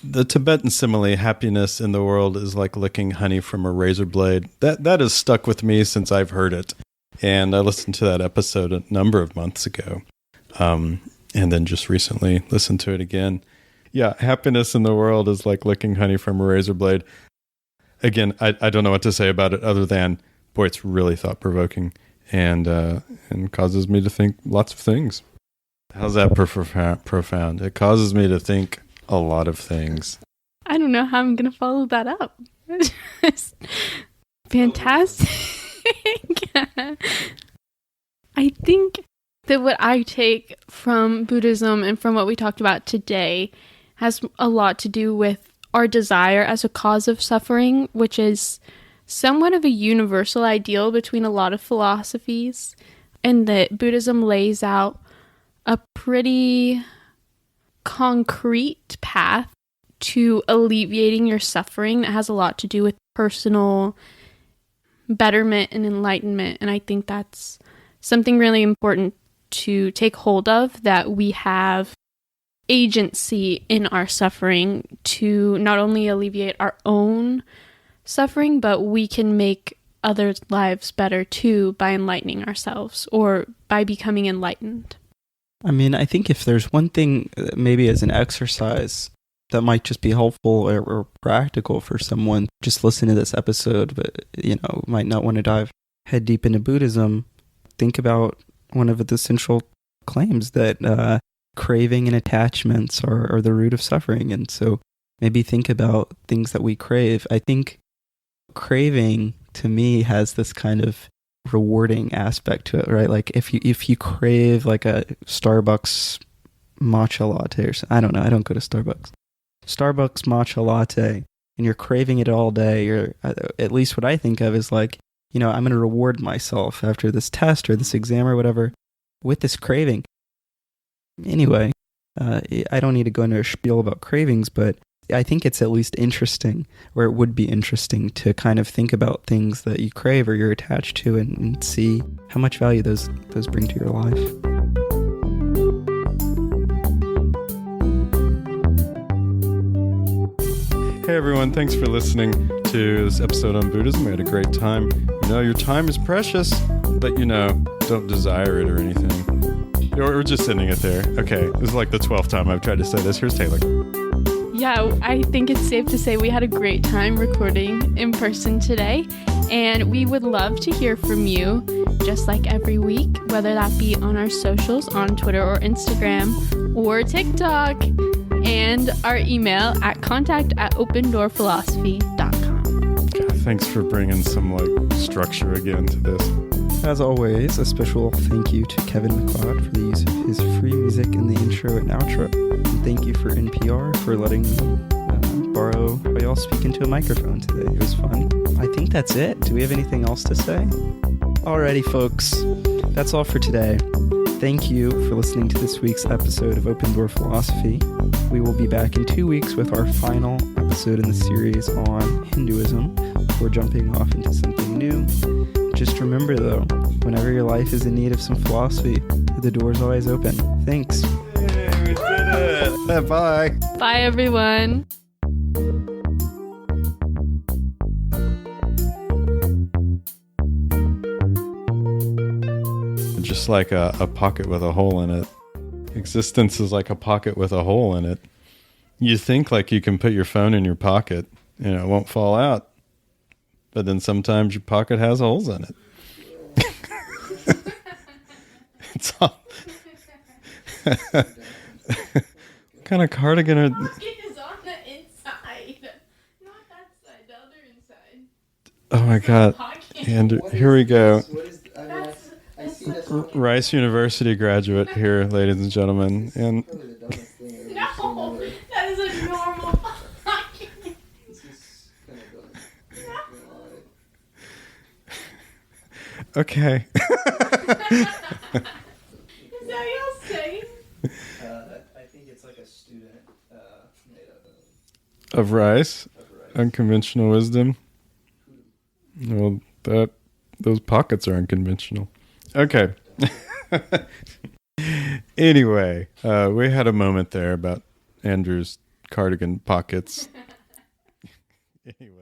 the Tibetan simile, happiness in the world is like licking honey from a razor blade. That has stuck with me since I've heard it. And I listened to that episode a number of months ago. And then just recently listened to it again. Yeah, happiness in the world is like licking honey from a razor blade. Again, I don't know what to say about it other than, boy, it's really thought-provoking and causes me to think lots of things. How's that profound? It causes me to think a lot of things. I don't know how I'm going to follow that up. Fantastic. I think that what I take from Buddhism and from what we talked about today has a lot to do with our desire as a cause of suffering, which is somewhat of a universal ideal between a lot of philosophies, and that Buddhism lays out a pretty concrete path to alleviating your suffering that has a lot to do with personal betterment and enlightenment. And I think that's something really important to take hold of, that we have agency in our suffering to not only alleviate our own suffering, but we can make others' lives better too by enlightening ourselves or by becoming enlightened. I mean, I think if there's one thing maybe as an exercise that might just be helpful or practical for someone, just listen to this episode, but, might not want to dive head deep into Buddhism, think about one of the central claims that craving and attachments are the root of suffering. And so maybe think about things that we crave. I think craving, to me, has this kind of rewarding aspect to it, right? Like if you crave like a Starbucks matcha latte or something, I don't know, I don't go to Starbucks matcha latte, and you're craving it all day, you're, at least what I think of is like, I'm going to reward myself after this test or this exam or whatever with this craving. Anyway, I don't need to go into a spiel about cravings, but I think it's at least interesting, or it would be interesting to kind of think about things that you crave or you're attached to and see how much value those bring to your life. Hey everyone, thanks for listening to this episode on Buddhism. We had a great time. Your time is precious, but don't desire it or anything. We're just ending it there. Okay, this is like the 12th time I've tried to say this. Here's Taylor. Yeah, I think it's safe to say we had a great time recording in person today, and we would love to hear from you, just like every week, whether that be on our socials, on Twitter or Instagram or TikTok, and our email at contact@opendoorphilosophy.com. God, thanks for bringing some structure again to this. As always, a special thank you to Kevin MacLeod for the use of his free music in the intro and outro. And thank you for NPR for letting me borrow while y'all speak into a microphone today. It was fun. I think that's it. Do we have anything else to say? Alrighty, folks. That's all for today. Thank you for listening to this week's episode of Open Door Philosophy. We will be back in 2 weeks with our final episode in the series on Hinduism before jumping off into something new. Just remember, though, whenever your life is in need of some philosophy, the door is always open. Thanks. Bye. Bye, everyone. Just like a pocket with a hole in it. Existence is like a pocket with a hole in it. You think like you can put your phone in your pocket, it won't fall out. But then sometimes your pocket has holes in it. It's all... What kind of cardigan are... Pocket is on the inside. Not that side, the other inside. Oh my God. Andrew, here we go. I see this Rice University graduate here, ladies and gentlemen. And No, that is a normal pocket. okay. Is that what y'all saying? I think it's like a student made Of rice? Unconventional wisdom? Well, those pockets are unconventional. Okay. Anyway, we had a moment there about Andrew's cardigan pockets. Anyway.